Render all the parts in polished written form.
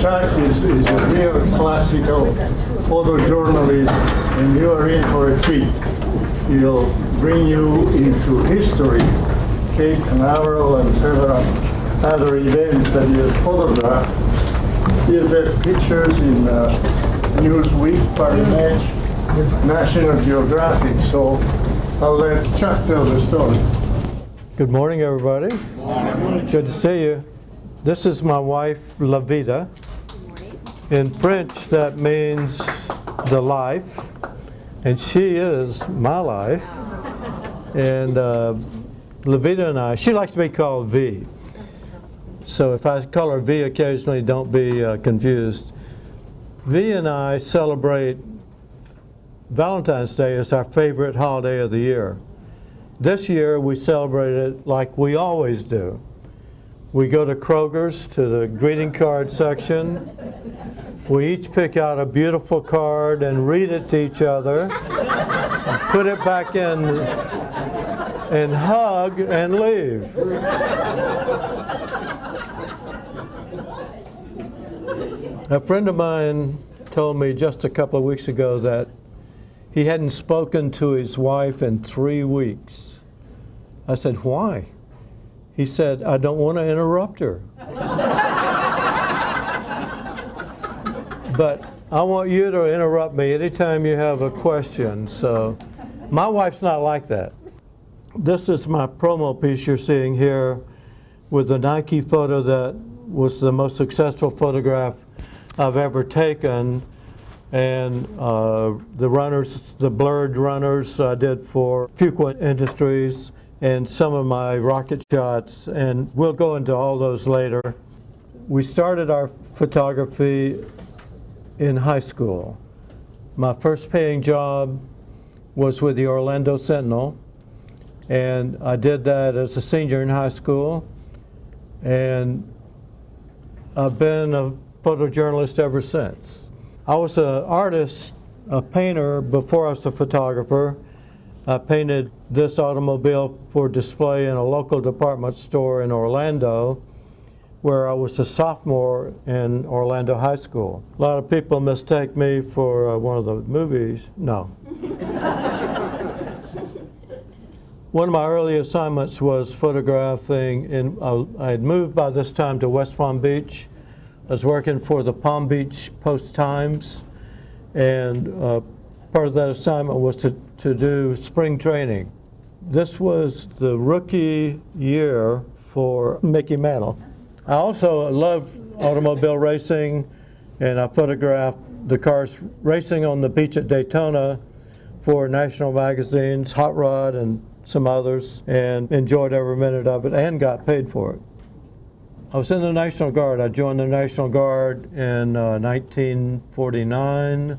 Chuck is a real classical photojournalist, and you are in for a treat. He'll bring you into history, Cape Canaveral, and several other events that he has photographed. He has had pictures in Newsweek, Paris, National Geographic, so I'll let Chuck tell the story. Good morning, everybody. Good morning. Good to see you. This is my wife, La Vida. In French, that means the life, and she is my life. And La Vida and I, she likes to be called V. So if I call her V occasionally, don't be confused. V and I celebrate Valentine's Day as our favorite holiday of the year. This year we celebrate it like we always do. We go to Kroger's to the greeting card section. We each pick out a beautiful card and read it to each other, and put it back in, and hug and leave. A friend of mine told me just a couple of weeks ago that he hadn't spoken to his wife in 3 weeks. I said, why? He said, I don't want to interrupt her. But I want you to interrupt me anytime you have a question. So my wife's not like that. This is my promo piece you're seeing here with the Nike photo that was the most successful photograph I've ever taken. And the runners, the blurred runners I did for Fuqua Industries, and some of my rocket shots, and we'll go into all those later. We started our photography in high school. My first paying job was with the Orlando Sentinel, and I did that as a senior in high school, and I've been a photojournalist ever since. I was an artist, a painter, before I was a photographer. I painted this automobile for display in a local department store in Orlando, where I was a sophomore in Orlando High School. A lot of people mistake me for one of the movies. No. One of my early assignments was photographing, and I had moved by this time to West Palm Beach. I was working for the Palm Beach Post-Times, and part of that assignment was to do spring training. This was the rookie year for Mickey Mantle. I also loved automobile racing, and I photographed the cars racing on the beach at Daytona for national magazines, Hot Rod and some others, and enjoyed every minute of it and got paid for it. I was in the National Guard. I joined the National Guard in 1949.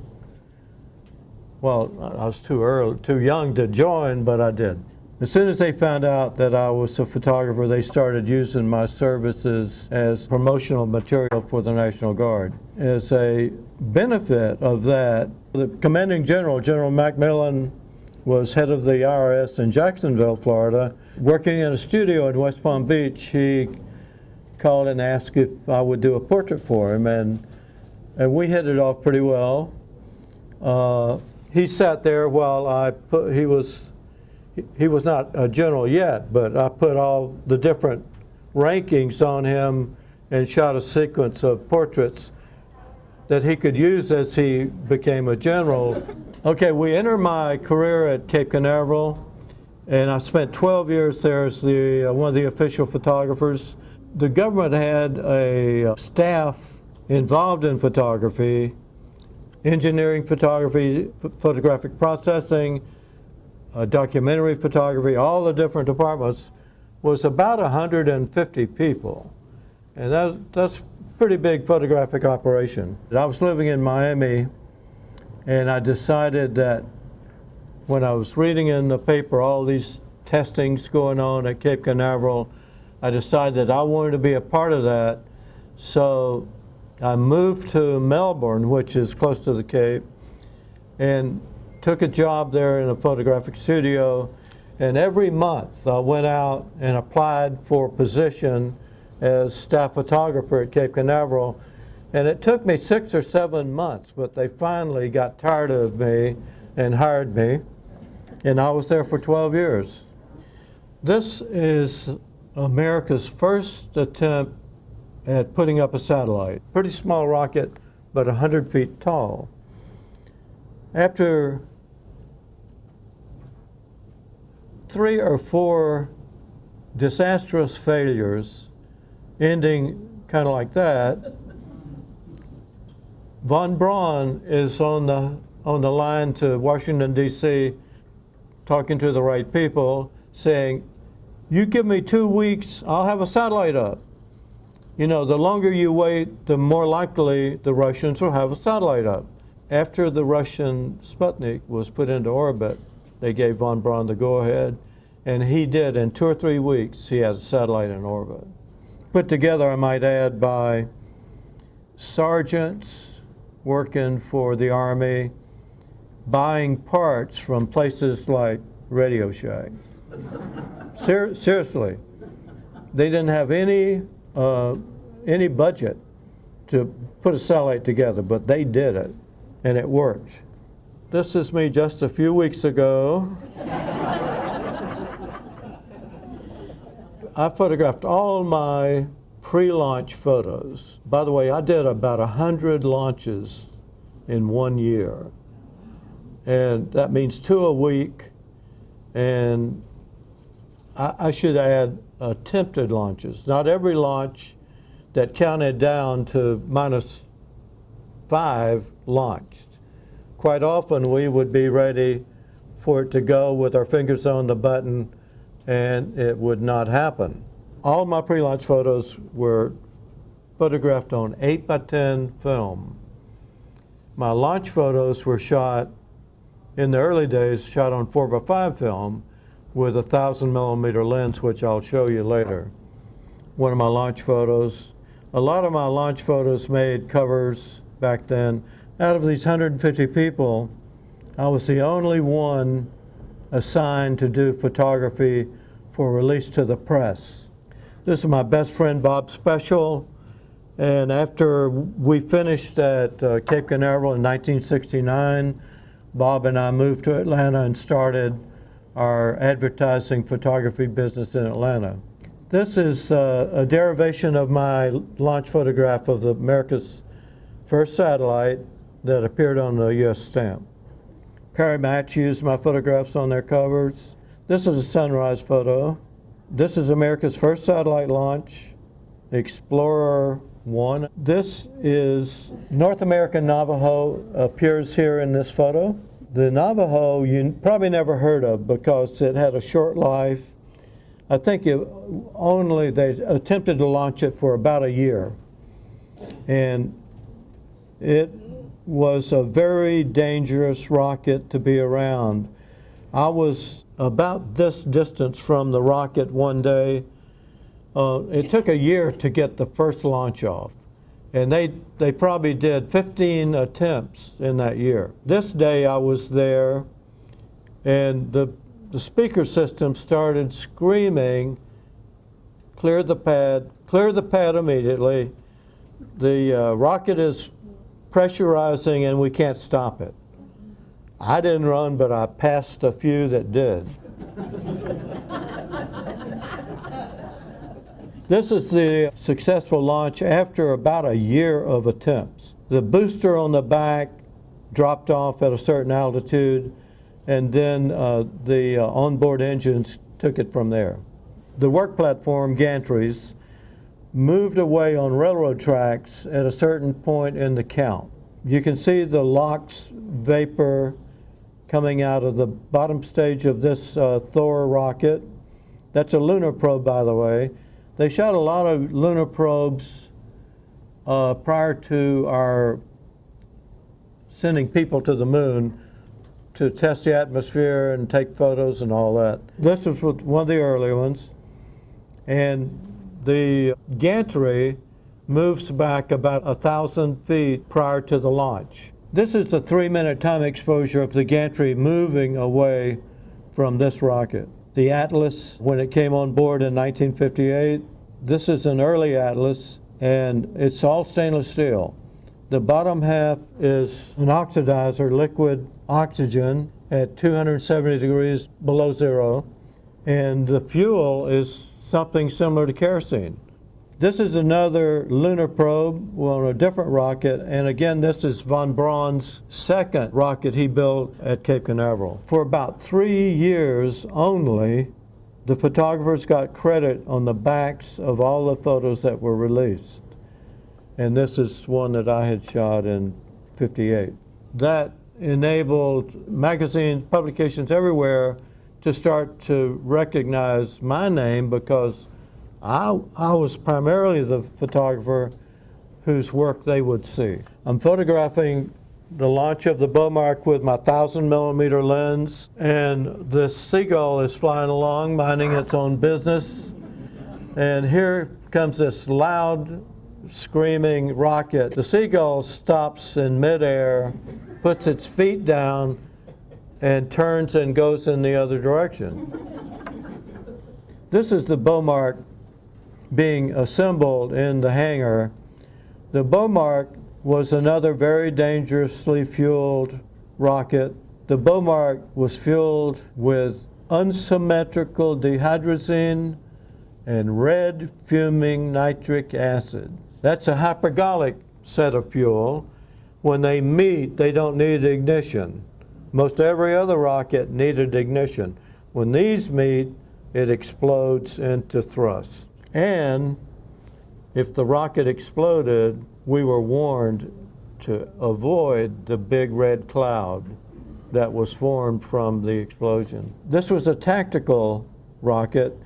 Well, I was too young to join, but I did. As soon as they found out that I was a photographer, they started using my services as promotional material for the National Guard. As a benefit of that, the commanding general, General Macmillan, was head of the IRS in Jacksonville, Florida. Working in a studio in West Palm Beach, he called and asked if I would do a portrait for him, and we hit it off pretty well. He sat there while he was not a general yet, but I put all the different rankings on him and shot a sequence of portraits that he could use as he became a general. Okay, we entered my career at Cape Canaveral, and I spent 12 years there as one of the official photographers. The government had a staff involved in photography, engineering photography, photographic processing, documentary photography, all the different departments, was about 150 people. And that's a pretty big photographic operation. I was living in Miami, and I decided that when I was reading in the paper all these testings going on at Cape Canaveral, I decided that I wanted to be a part of that. So I moved to Melbourne, which is close to the Cape, and took a job there in a photographic studio. And every month I went out and applied for a position as staff photographer at Cape Canaveral. And it took me 6 or 7 months, but they finally got tired of me and hired me. And I was there for 12 years. This is America's first attempt at putting up a satellite. Pretty small rocket, but 100 feet tall. After 3 or 4 disastrous failures, ending kind of like that, von Braun is on the line to Washington, D.C., talking to the right people, saying, you give me 2 weeks, I'll have a satellite up. You know, the longer you wait, the more likely the Russians will have a satellite up. After the Russian Sputnik was put into orbit, they gave von Braun the go-ahead, and he did. In 2 or 3 weeks, he had a satellite in orbit. Put together, I might add, by sergeants working for the Army, buying parts from places like Radio Shack. Seriously, they didn't have any budget to put a satellite together, but they did it, and it worked. This is me just a few weeks ago. I photographed all my pre-launch photos. By the way, I did about 100 launches in 1 year. And that means 2 a week. And I should add attempted launches. Not every launch that counted down to -5 launched. Quite often we would be ready for it to go with our fingers on the button, and it would not happen. All my pre-launch photos were photographed on 8x10 film. My launch photos were shot, in the early days, shot on 4x5 film with a 1,000mm lens, which I'll show you later. One of my launch photos. A lot of my launch photos made covers back then. Out of these 150 people, I was the only one assigned to do photography for release to the press. This is my best friend, Bob Special. And after we finished at Cape Canaveral in 1969, Bob and I moved to Atlanta and started our advertising photography business in Atlanta. This is a derivation of my launch photograph of America's first satellite that appeared on the U.S. stamp. Perry Match used my photographs on their covers. This is a sunrise photo. This is America's first satellite launch, Explorer 1. This is North American Navajo, appears here in this photo. The Navajo you probably never heard of because it had a short life. I think they attempted to launch it for about a year. And it was a very dangerous rocket to be around. I was about this distance from the rocket one day. It took a year to get the first launch off. And they probably did 15 attempts in that year. This day I was there, and the speaker system started screaming, clear the pad immediately. The rocket is pressurizing and we can't stop it. I didn't run, but I passed a few that did. This is the successful launch after about a year of attempts. The booster on the back dropped off at a certain altitude, and then the onboard engines took it from there. The work platform, gantries, moved away on railroad tracks at a certain point in the count. You can see the LOX vapor coming out of the bottom stage of this Thor rocket. That's a lunar probe, by the way. They shot a lot of lunar probes prior to our sending people to the moon to test the atmosphere and take photos and all that. This was one of the early ones. And the gantry moves back about 1,000 feet prior to the launch. This is the 3-minute time exposure of the gantry moving away from this rocket. The Atlas, when it came on board in 1958, this is an early Atlas, and it's all stainless steel. The bottom half is an oxidizer, liquid oxygen at 270 degrees below zero, and the fuel is something similar to kerosene. This is another lunar probe on a different rocket, and again, this is von Braun's second rocket he built at Cape Canaveral. For about 3 years only, the photographers got credit on the backs of all the photos that were released. And this is one that I had shot in '58. That enabled magazines, publications everywhere to start to recognize my name, because I was primarily the photographer whose work they would see. I'm photographing the launch of the Beaumark with my 1,000mm lens, and this seagull is flying along, minding its own business. And here comes this loud, screaming rocket. The seagull stops in midair, puts its feet down, and turns and goes in the other direction. This is the Beaumark being assembled in the hangar. The Beaumark was another very dangerously fueled rocket. The Beaumark was fueled with unsymmetrical dehydrazine and red fuming nitric acid. That's a hypergolic set of fuel. When they meet, they don't need ignition. Most every other rocket needed ignition. When these meet, it explodes into thrust. And if the rocket exploded, we were warned to avoid the big red cloud that was formed from the explosion. This was a tactical rocket,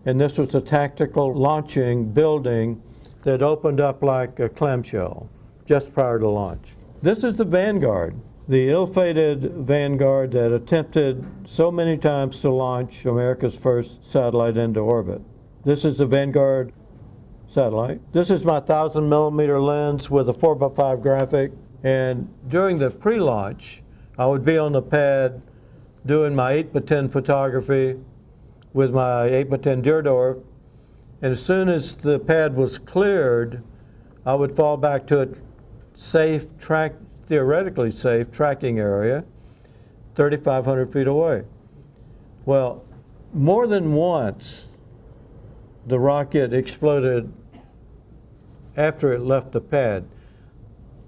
and this was a tactical launching building that opened up like a clamshell just prior to launch. This is the Vanguard, the ill-fated Vanguard that attempted so many times to launch America's first satellite into orbit. This is the Vanguard satellite. This is my 1,000mm lens with a 4x5 graphic, and during the pre-launch, I would be on the pad doing my 8x10 photography with my 8x10 Deardorff, and as soon as the pad was cleared, I would fall back to a safe, theoretically safe tracking area, 3,500 feet away. Well, more than once, the rocket exploded after it left the pad.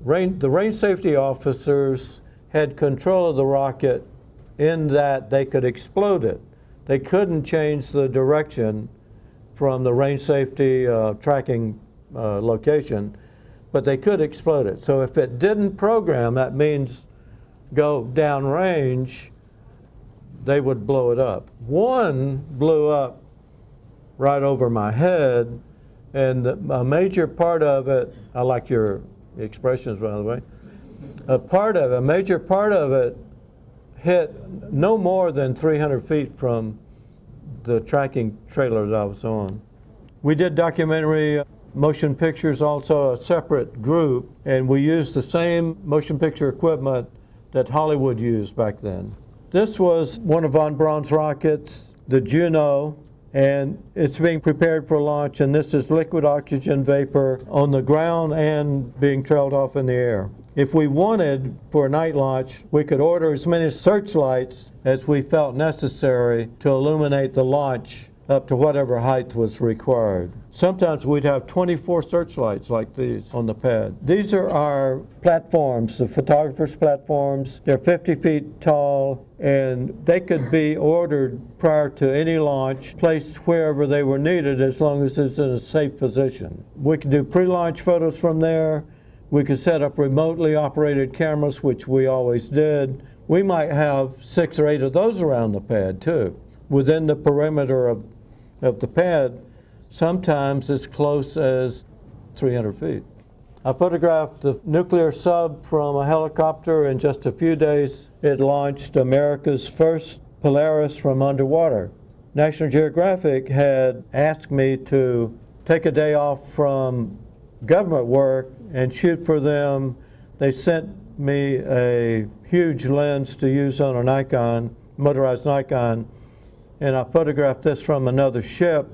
The range safety officers had control of the rocket in that they could explode it. They couldn't change the direction from the range safety tracking location, but they could explode it. So if it didn't program, that means go downrange, they would blow it up. One blew up right over my head, and a major part of it, I like your expressions, by the way, a major part of it hit no more than 300 feet from the tracking trailer that I was on. We did documentary motion pictures, also a separate group, and we used the same motion picture equipment that Hollywood used back then. This was one of von Braun's rockets, the Juno, and it's being prepared for launch, and this is liquid oxygen vapor on the ground and being trailed off in the air. If we wanted, for a night launch, we could order as many searchlights as we felt necessary to illuminate the launch up to whatever height was required. Sometimes we'd have 24 searchlights like these on the pad. These are our platforms, the photographers' platforms. They're 50 feet tall, and they could be ordered prior to any launch, placed wherever they were needed as long as it's in a safe position. We could do pre-launch photos from there. We could set up remotely operated cameras, which we always did. We might have 6 or 8 of those around the pad too, within the perimeter of the pad, sometimes as close as 300 feet. I photographed the nuclear sub from a helicopter. In just a few days, it launched America's first Polaris from underwater. National Geographic had asked me to take a day off from government work and shoot for them. They sent me a huge lens to use on a Nikon, motorized Nikon, and I photographed this from another ship.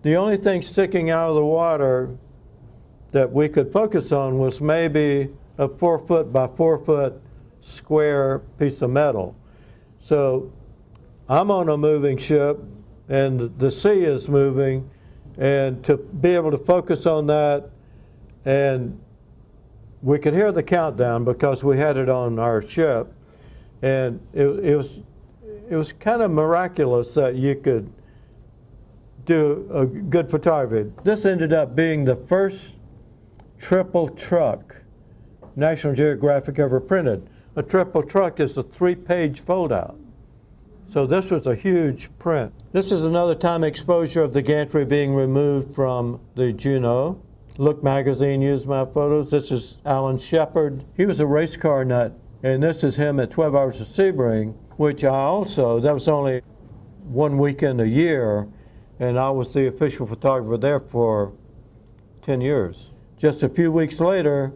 The only thing sticking out of the water that we could focus on was maybe a 4-foot by 4-foot square piece of metal. So I'm on a moving ship and the sea is moving, and to be able to focus on that, and we could hear the countdown because we had it on our ship, and it was kind of miraculous that you could do a good photography. This ended up being the first triple truck National Geographic ever printed. A triple truck is a 3-page fold-out. So this was a huge print. This is another time exposure of the gantry being removed from the Juno. Look magazine used my photos. This is Alan Shepard. He was a race car nut, and this is him at 12 Hours of Sebring, which I also, that was only one weekend a year, and I was the official photographer there for 10 years. Just a few weeks later,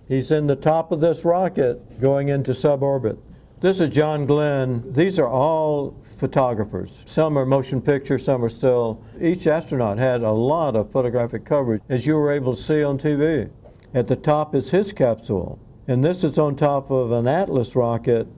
he's in the top of this rocket going into suborbit. This is John Glenn. These are all photographers. Some are motion picture, some are still. Each astronaut had a lot of photographic coverage, as you were able to see on TV. At the top is his capsule. And this is on top of an Atlas rocket,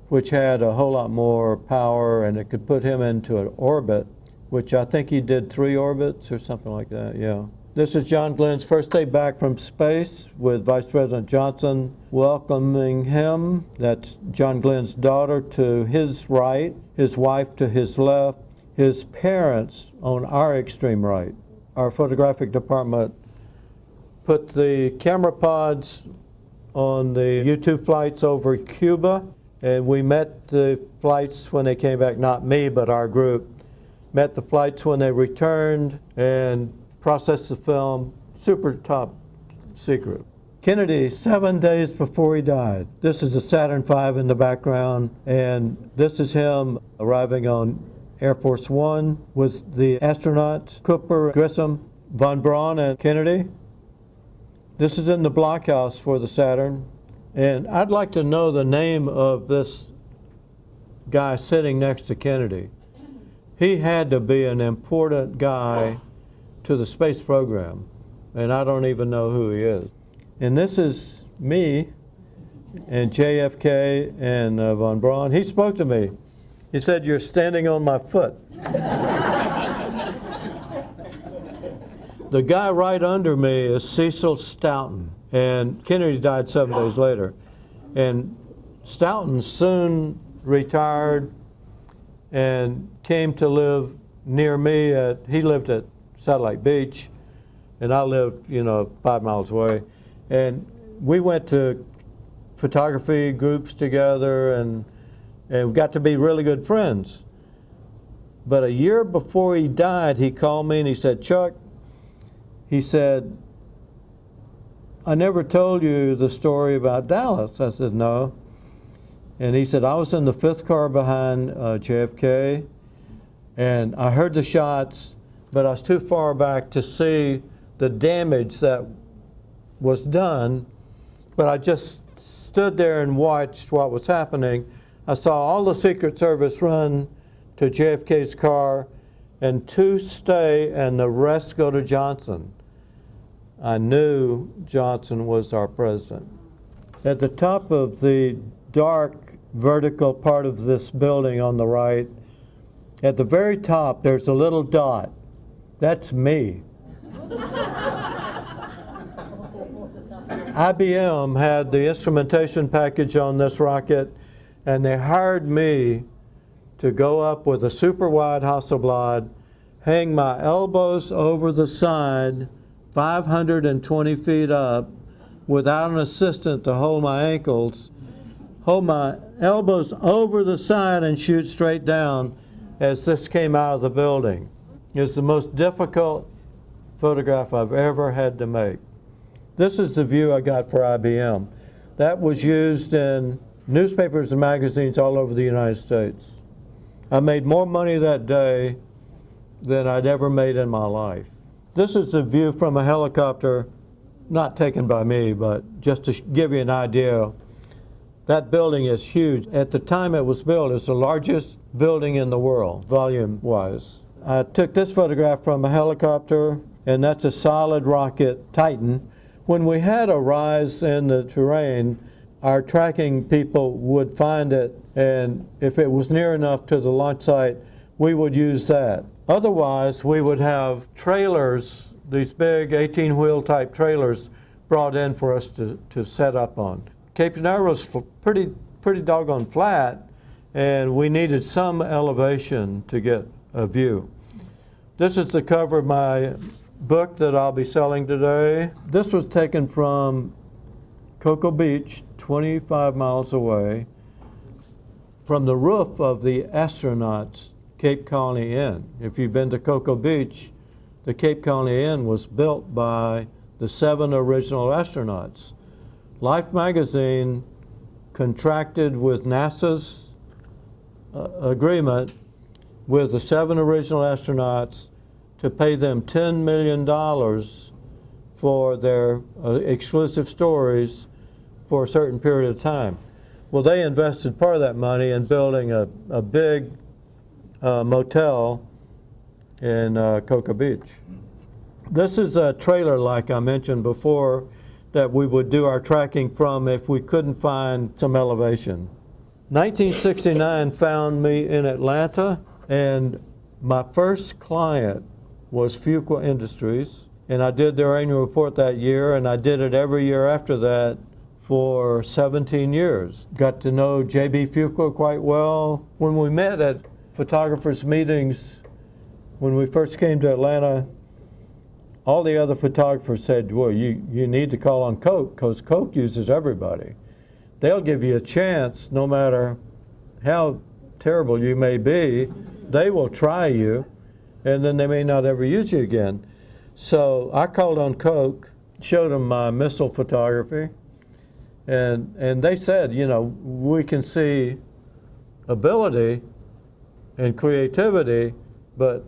which had a whole lot more power, and it could put him into an orbit, which I think he did 3 orbits or something like that, yeah. This is John Glenn's first day back from space with Vice President Johnson welcoming him. That's John Glenn's daughter to his right, his wife to his left, his parents on our extreme right. Our photographic department put the camera pods on the U-2 flights over Cuba, and we met the flights when they came back, not me, but our group, met the flights when they returned, and processed the film, super top secret. Kennedy, 7 days before he died. This is the Saturn V in the background, and this is him arriving on Air Force One with the astronauts, Cooper, Grissom, von Braun, and Kennedy. This is in the blockhouse for the Saturn, and I'd like to know the name of this guy sitting next to Kennedy. He had to be an important guy to the space program, and I don't even know who he is. And this is me and JFK and von Braun. He spoke to me. He said, "You're standing on my foot." The guy right under me is Cecil Stoughton, and Kennedy died 7 days later. And Stoughton soon retired and came to live near me. He lived at Satellite Beach, and I lived, 5 miles away. And we went to photography groups together, and we got to be really good friends. But a year before he died, he called me and he said, "Chuck," he said, "I never told you the story about Dallas." I said, "No." And he said, "I was in the 5th car behind JFK, and I heard the shots, but I was too far back to see the damage that was done. But I just stood there and watched what was happening. I saw all the Secret Service run to JFK's car, and 2 stay and the rest go to Johnson. I knew Johnson was our president." At the top of the dark vertical part of this building on the right, at the very top, there's a little dot. That's me. IBM had the instrumentation package on this rocket, and they hired me to go up with a super wide Hasselblad, hang my elbows over the side, 520 feet up, without an assistant to hold my ankles, hold my elbows over the side and shoot straight down as this came out of the building. It was the most difficult photograph I've ever had to make. This is the view I got for IBM. That was used in newspapers and magazines all over the United States. I made more money that day than I'd ever made in my life. This is the view from a helicopter, not taken by me, but just to give you an idea. That building is huge. At the time it was built, it's the largest building in the world, volume-wise. I took this photograph from a helicopter, and that's a solid rocket Titan. When we had a rise in the terrain, our tracking people would find it, and if it was near enough to the launch site, we would use that. Otherwise, we would have trailers, these big 18-wheel type trailers, brought in for us to set up on. Cape Canaveral is pretty doggone flat, and we needed some elevation to get a view. This is the cover of my book that I'll be selling today. This was taken from Cocoa Beach, 25 miles away, from the roof of the astronauts' Cape Colony Inn. If you've been to Cocoa Beach, the Cape Colony Inn was built by the 7 original astronauts. Life magazine contracted with NASA's agreement with the 7 original astronauts to pay them $10 million for their exclusive stories for a certain period of time. Well, they invested part of that money in building a big motel in Cocoa Beach. This is a trailer, like I mentioned before, that we would do our tracking from if we couldn't find some elevation. 1969 found me in Atlanta, and my first client was Fuqua Industries, and I did their annual report that year, and I did it every year after that for 17 years. Got to know J.B. Fuqua quite well. When we met at photographers' meetings, when we first came to Atlanta, all the other photographers said, well, you need to call on Coke, because Coke uses everybody. They'll give you a chance no matter how terrible you may be. They will try you, and then they may not ever use you again. So I called on Coke, showed them my missile photography, and they said, you know, we can see ability and creativity, but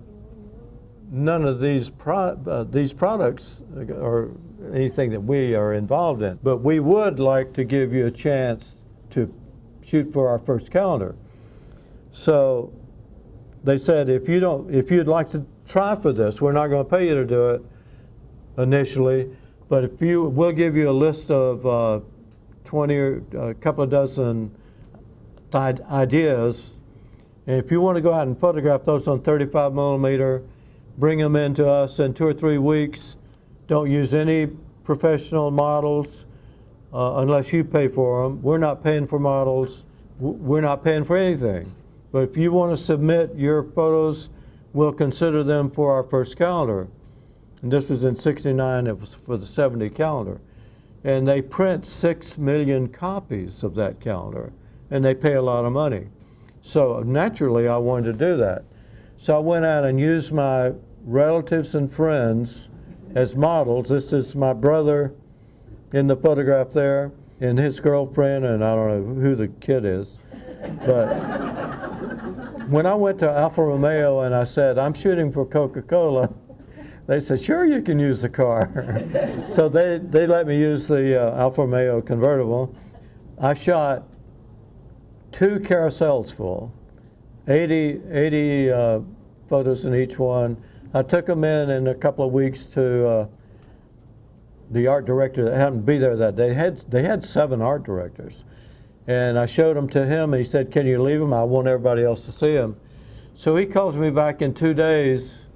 none of these products are anything that we are involved in. But we would like to give you a chance to shoot for our first calendar. So they said, if you'd like to try for this, we're not going to pay you to do it initially, but we'll give you a list of 20 or a couple of dozen ideas, and if you want to go out and photograph those on 35 millimeter, bring them in to us in 2 or 3 weeks. Don't use any professional models unless you pay for them. We're not paying for models. We're not paying for anything. But if you want to submit your photos, we'll consider them for our first calendar. And this was in '69, it was for the '70 calendar. And they print 6 million copies of that calendar, and they pay a lot of money. So naturally, I wanted to do that. So I went out and used my relatives and friends as models. This is my brother in the photograph there, and his girlfriend, and I don't know who the kid is. But when I went to Alfa Romeo and I said, I'm shooting for Coca-Cola, they said, sure, you can use the car. So they let me use the Alfa Romeo convertible. I shot 2 carousels full, 80 photos in each one. I took them in a couple of weeks to the art director that happened to be there that day. They had 7 art directors. And I showed them to him, and he said, can you leave them? I want everybody else to see them. So he calls me back in 2 days,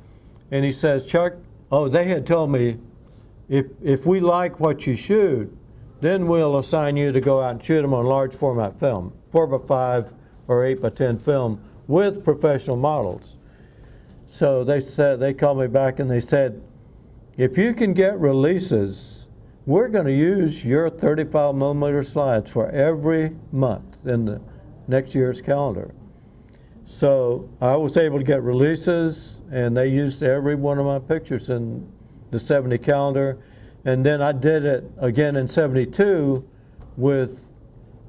and he says, Chuck, they had told me, if we like what you shoot, then we'll assign you to go out and shoot them on large format film, 4x5 or 8x10 film with professional models. So they called me back and they said, if you can get releases, we're going to use your 35 millimeter slides for every month in the next year's calendar. So I was able to get releases, and they used every one of my pictures in the '70 calendar. And then I did it again in '72 with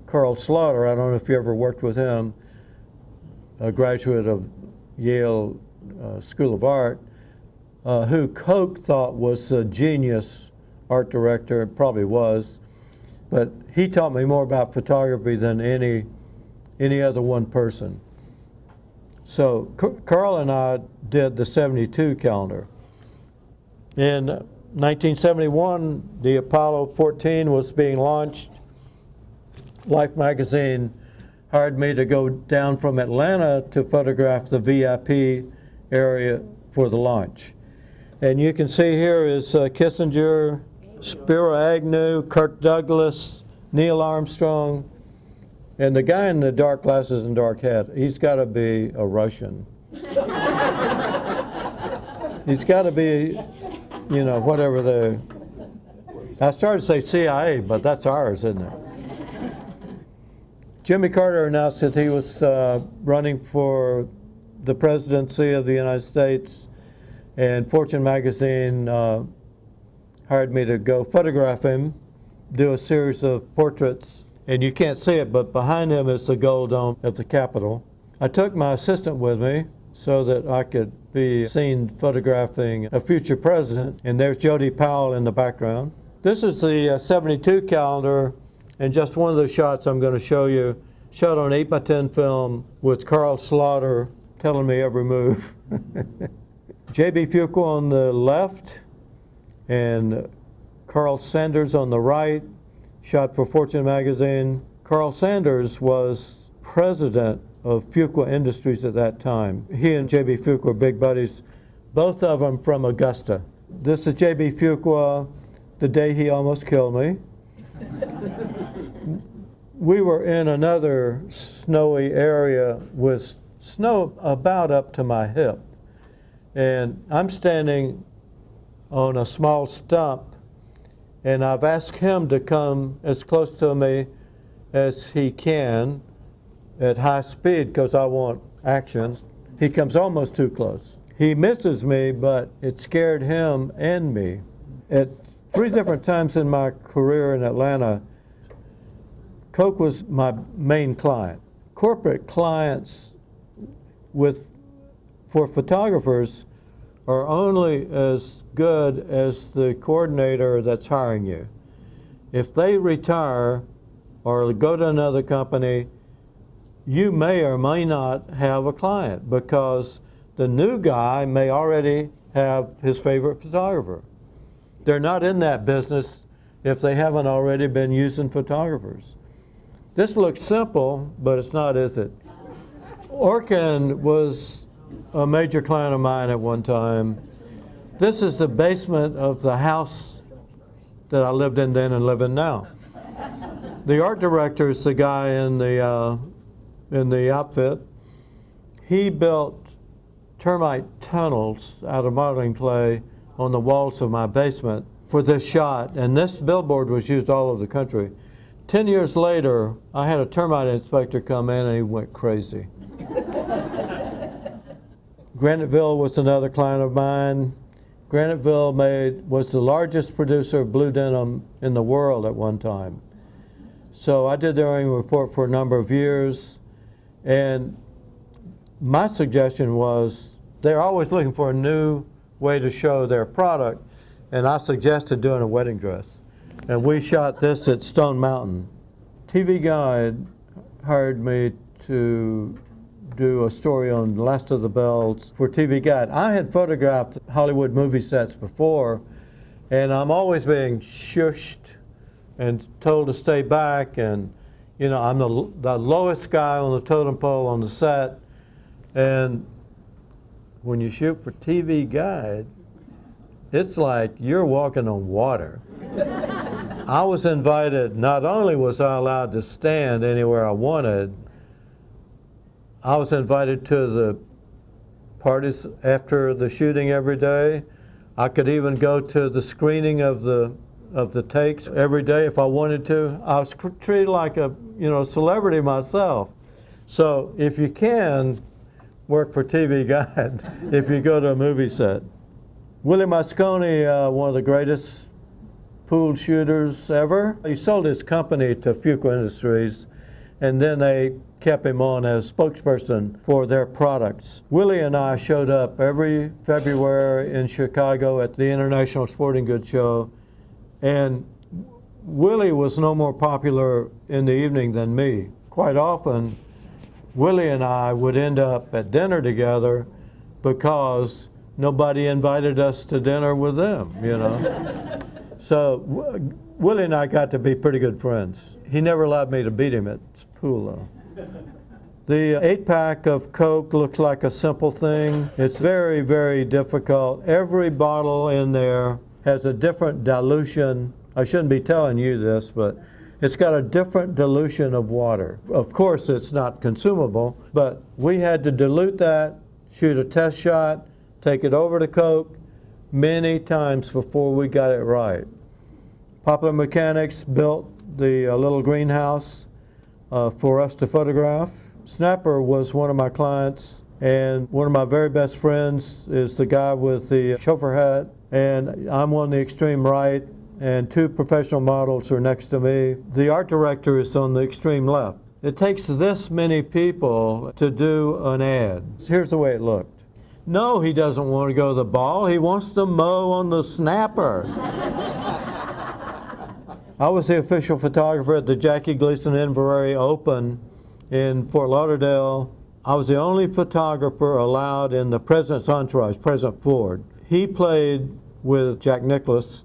Carl Slaughter. I don't know if you ever worked with him, a graduate of Yale School of Art, who Coke thought was a genius art director. It probably was, but he taught me more about photography than any other one person. So Carl and I did the '72 calendar, In 1971, the Apollo 14 was being launched. Life magazine hired me to go down from Atlanta to photograph the VIP area for the launch. And you can see here is Kissinger, Spiro Agnew, Kirk Douglas, Neil Armstrong, and the guy in the dark glasses and dark hat, he's got to be a Russian. He's got to be, you know, whatever the, I started to say CIA, but that's ours, isn't it? Jimmy Carter announced that he was running for the presidency of the United States, and Fortune magazine hired me to go photograph him, do a series of portraits, and you can't see it, but behind him is the gold dome of the Capitol. I took my assistant with me so that I could be seen photographing a future president, and there's Jody Powell in the background. This is the 72 calendar, and just one of the shots I'm going to show you, shot on 8x10 film with Carl Slaughter telling me every move. J.B. Fuqua on the left and Carl Sanders on the right, shot for Fortune magazine. Carl Sanders was president of Fuqua Industries at that time. He and J.B. Fuqua were big buddies, both of them from Augusta. This is J.B. Fuqua the day he almost killed me. We were in another snowy area with snow about up to my hip. And I'm standing on a small stump, and I've asked him to come as close to me as he can at high speed because I want action. He comes almost too close. He misses me, but it scared him and me. At 3 different times in my career in Atlanta, Coke was my main client. Corporate clients for photographers are only as good as the coordinator that's hiring you. If they retire or go to another company, you may or may not have a client because the new guy may already have his favorite photographer. They're not in that business if they haven't already been using photographers. This looks simple, but it's not, is it? Orkin was a major client of mine at one time. This is the basement of the house that I lived in then and live in now. The art director is the guy in the outfit. He built termite tunnels out of modeling clay on the walls of my basement for this shot, and this billboard was used all over the country. 10 years later, I had a termite inspector come in and he went crazy. Graniteville was another client of mine. Graniteville was the largest producer of blue denim in the world at one time. So I did their annual report for a number of years, and my suggestion was they're always looking for a new way to show their product, and I suggested doing a wedding dress. And we shot this at Stone Mountain. TV Guide hired me to do a story on Last of the Bells for TV Guide. I had photographed Hollywood movie sets before, and I'm always being shushed and told to stay back, and you know, I'm the lowest guy on the totem pole on the set, and when you shoot for TV Guide, it's like you're walking on water. I was invited, not only was I allowed to stand anywhere I wanted, I was invited to the parties after the shooting every day. I could even go to the screening of the takes every day if I wanted to. I was treated like a celebrity myself. So if you can, work for TV Guide if you go to a movie set. Willie Moscone, one of the greatest pool shooters ever. He sold his company to Fuqua Industries, and then they kept him on as spokesperson for their products. Willie and I showed up every February in Chicago at the International Sporting Goods Show, and Willie was no more popular in the evening than me. Quite often, Willie and I would end up at dinner together because nobody invited us to dinner with them, you know. So Willie and I got to be pretty good friends. He never allowed me to beat him at pool, though. The 8-pack of Coke looks like a simple thing. It's very, very difficult. Every bottle in there has a different dilution. I shouldn't be telling you this, but it's got a different dilution of water. Of course, it's not consumable, but we had to dilute that, shoot a test shot, take it over to Coke many times before we got it right. Popular Mechanics built the little greenhouse for us to photograph. Snapper was one of my clients, and one of my very best friends is the guy with the chauffeur hat, and I'm on the extreme right, and 2 professional models are next to me. The art director is on the extreme left. It takes this many people to do an ad. Here's the way it looked. No, he doesn't want to go to the ball. He wants to mow on the snapper. I was the official photographer at the Jackie Gleason Inverary Open in Fort Lauderdale. I was the only photographer allowed in the president's entourage, President Ford. He played with Jack Nicklaus,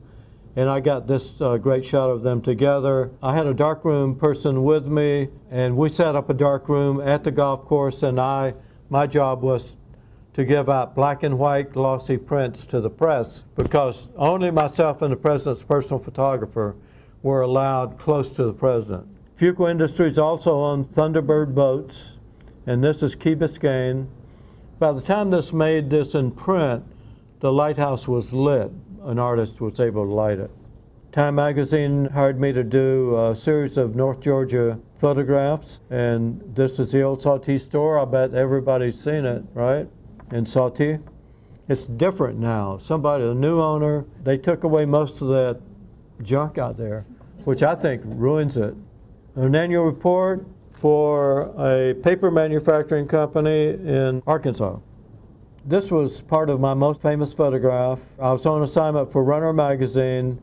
and I got this great shot of them together. I had a darkroom person with me, and we set up a darkroom at the golf course, and my job was to give out black and white glossy prints to the press, because only myself and the president's personal photographer were allowed close to the president. Fuqua Industries also owned Thunderbird boats, and this is Key Biscayne. By the time this made this in print, the lighthouse was lit. An artist was able to light it. Time Magazine hired me to do a series of North Georgia photographs, and this is the old Saltee store. I bet everybody's seen it, right? In Saltee. It's different now. A new owner, they took away most of that junk out there, which I think ruins it. An annual report for a paper manufacturing company in Arkansas. This was part of my most famous photograph. I was on assignment for Runner magazine,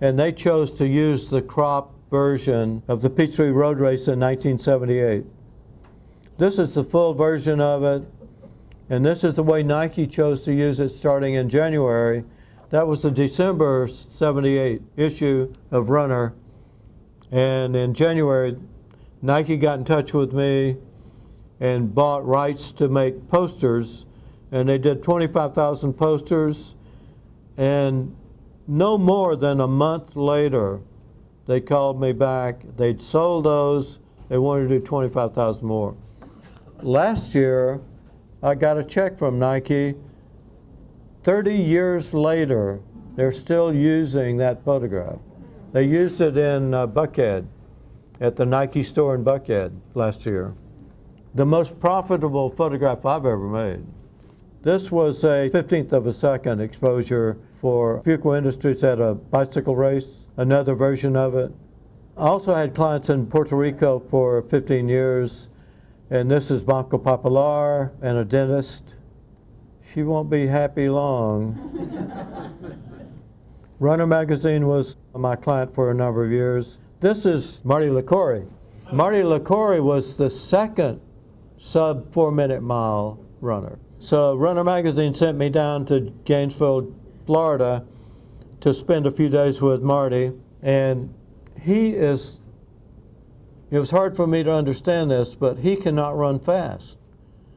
and they chose to use the crop version of the Peachtree Road Race in 1978. This is the full version of it, and this is the way Nike chose to use it starting in January. That was the December 78 issue of Runner, and in January, Nike got in touch with me and bought rights to make posters, and they did 25,000 posters, and no more than a month later, they called me back. They'd sold those. They wanted to do 25,000 more. Last year, I got a check from Nike. 30 years later, they're still using that photograph. They used it in Buckhead, at the Nike store in Buckhead last year. The most profitable photograph I've ever made. This was a 15th of a second exposure for Fuqua Industries at a bicycle race, another version of it. I also had clients in Puerto Rico for 15 years, and this is Banco Popular and a dentist. She won't be happy long. Runner magazine was my client for a number of years. This is Marty LaCory. Marty LaCory was the second sub 4-minute mile runner. So Runner magazine sent me down to Gainesville, Florida to spend a few days with Marty, and it was hard for me to understand this, but he cannot run fast.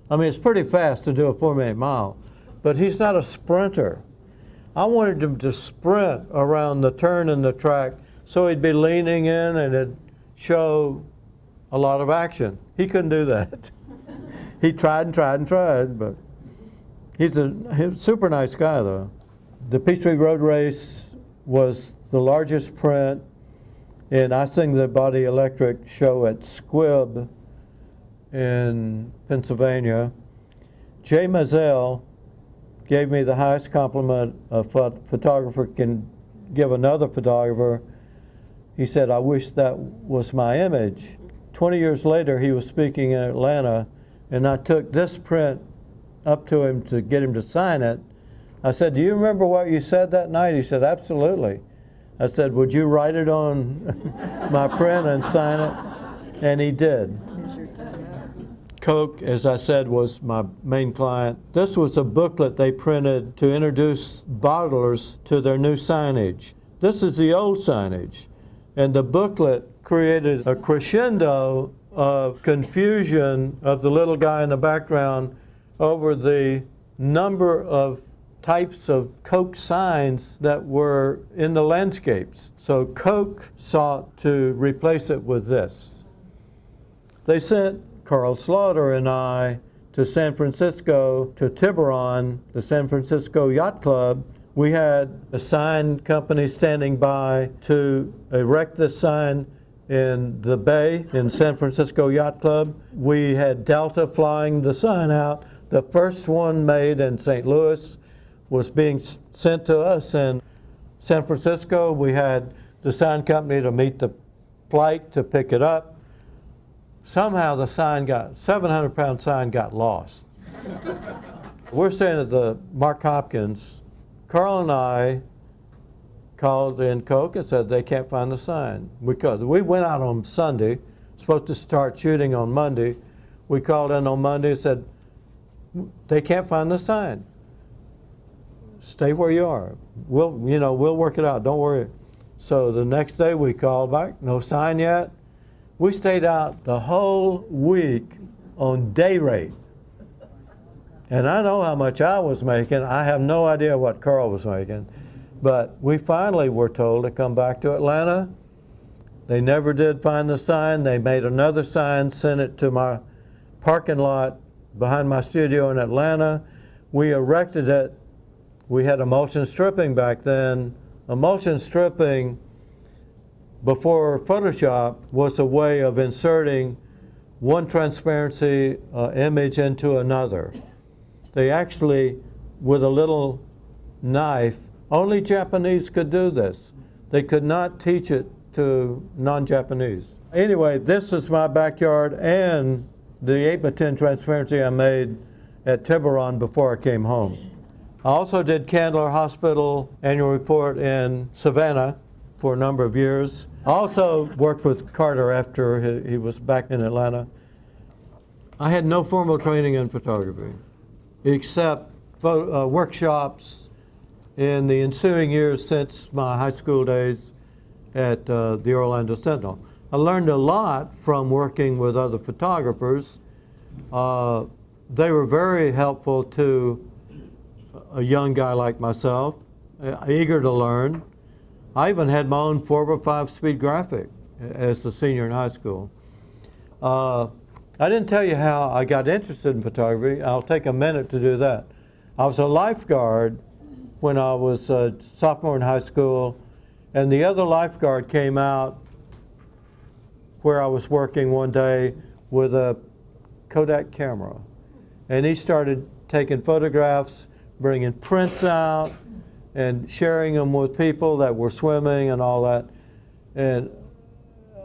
I mean, it's pretty fast to do a 4-minute mile, but he's not a sprinter. I wanted him to sprint around the turn in the track so he'd be leaning in and it'd show a lot of action. He couldn't do that. He tried and tried and tried, but he's a super nice guy, though. The Peachtree Road Race was the largest print in I Sing the Body Electric show at Squibb in Pennsylvania. Jay Mazel gave me the highest compliment a photographer can give another photographer. He said, "I wish that was my image." 20 years later, he was speaking in Atlanta, and I took this print up to him to get him to sign it. I said, "Do you remember what you said that night?" He said, "Absolutely." I said, "Would you write it on my print and sign it?" And he did. Coke, as I said, was my main client. This was a booklet they printed to introduce bottlers to their new signage. This is the old signage. And the booklet created a crescendo of confusion of the little guy in the background over the number of types of Coke signs that were in the landscapes. So Coke sought to replace it with this. They sent Carl Slaughter and I to San Francisco, to Tiburon, the San Francisco Yacht Club. We had a sign company standing by to erect this sign in the bay in San Francisco Yacht Club. We had Delta flying the sign out. The first one made in St. Louis was being sent to us in San Francisco. We had the sign company to meet the flight to pick it up. Somehow the 700-pound sign got lost. We're staying at the Mark Hopkins. Carl and I called in Coke and said they can't find the sign. We went out on Sunday, supposed to start shooting on Monday. We called in on Monday and said, they can't find the sign. Stay where you are. We'll work it out, don't worry. So the next day we called back, no sign yet. We stayed out the whole week on day rate. And I know how much I was making. I have no idea what Carl was making. But we finally were told to come back to Atlanta. They never did find the sign. They made another sign, sent it to my parking lot behind my studio in Atlanta. We erected it. We had emulsion stripping back then. Emulsion stripping before Photoshop was a way of inserting one transparency image into another. They actually, with a little knife, only Japanese could do this. They could not teach it to non-Japanese. Anyway, this is my backyard and the 8x10 transparency I made at Tiburon before I came home. I also did Candler Hospital annual report in Savannah for a number of years. I also worked with Carter after he was back in Atlanta. I had no formal training in photography, except workshops in the ensuing years since my high school days at the Orlando Sentinel. I learned a lot from working with other photographers. They were very helpful to a young guy like myself, eager to learn. I even had my own 4x5 speed graphic as a senior in high school. I didn't tell you how I got interested in photography. I'll take a minute to do that. I was a lifeguard when I was a sophomore in high school, and the other lifeguard came out where I was working one day with a Kodak camera. And he started taking photographs, bringing prints out, and sharing them with people that were swimming and all that. And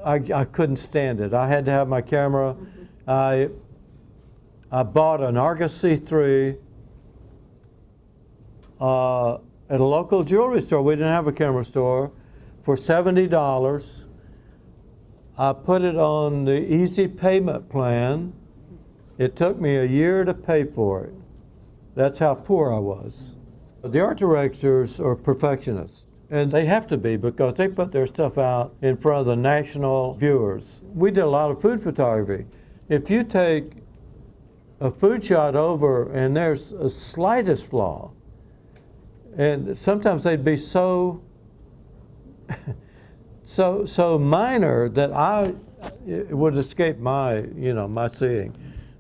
I couldn't stand it. I had to have my camera. I bought an Argus C3 at a local jewelry store. We didn't have a camera store. For $70. I put it on the easy payment plan. It took me a year to pay for it. That's how poor I was. The art directors are perfectionists, and they have to be because they put their stuff out in front of the national viewers. We did a lot of food photography. If you take a food shot over and there's a slightest flaw, and sometimes they'd be so minor that it would escape my seeing.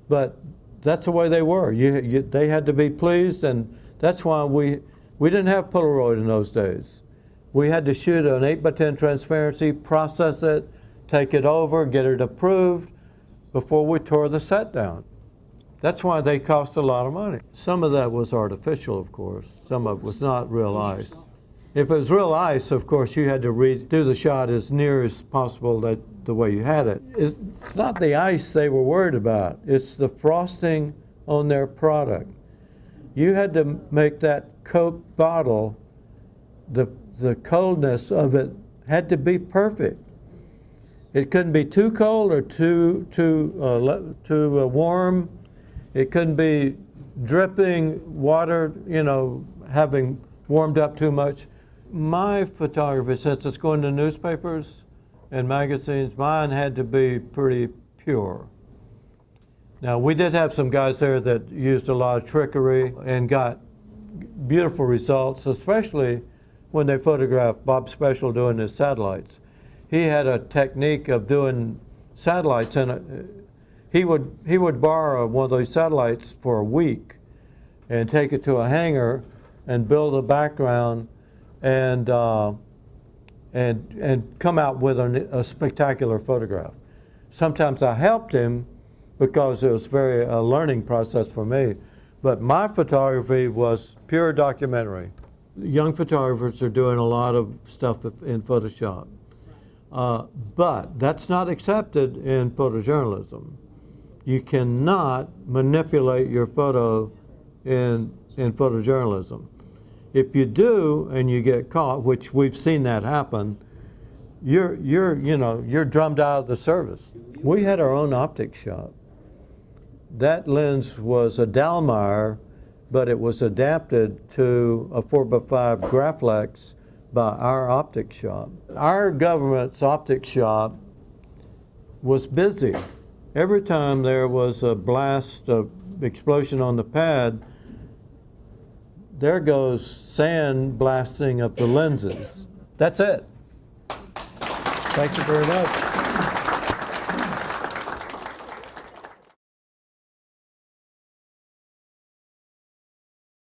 But that's the way they were. They had to be pleased, and that's why we didn't have Polaroid in those days. We had to shoot an 8x10 transparency, process it, take it over, get it approved before we tore the set down. That's why they cost a lot of money. Some of that was artificial, of course. Some of it was not real ice. If it was real ice, of course, you had to redo the shot as near as possible the way you had it. It's not the ice they were worried about. It's the frosting on their product. You had to make that Coke bottle, the coldness of it had to be perfect. It couldn't be too cold or too warm. It couldn't be dripping water, you know, having warmed up too much. My photography, since it's going to newspapers and magazines, mine had to be pretty pure. Now, we did have some guys there that used a lot of trickery and got beautiful results, especially when they photographed Bob Special doing his satellites. He had a technique of doing satellites, and he would borrow one of those satellites for a week and take it to a hangar and build a background and come out with a spectacular photograph. Sometimes I helped him because it was a learning process for me. But my photography was pure documentary. Young photographers are doing a lot of stuff in Photoshop. But that's not accepted in photojournalism. You cannot manipulate your photo in photojournalism. If you do and you get caught, which we've seen that happen, you're drummed out of the service. We had our own optics shop. That lens was a Dallmeyer, but it was adapted to a 4x5 Graflex by our optics shop. Our government's optics shop was busy. Every time there was a blast, an explosion on the pad, there goes sand blasting of the lenses. That's it. Thank you very much.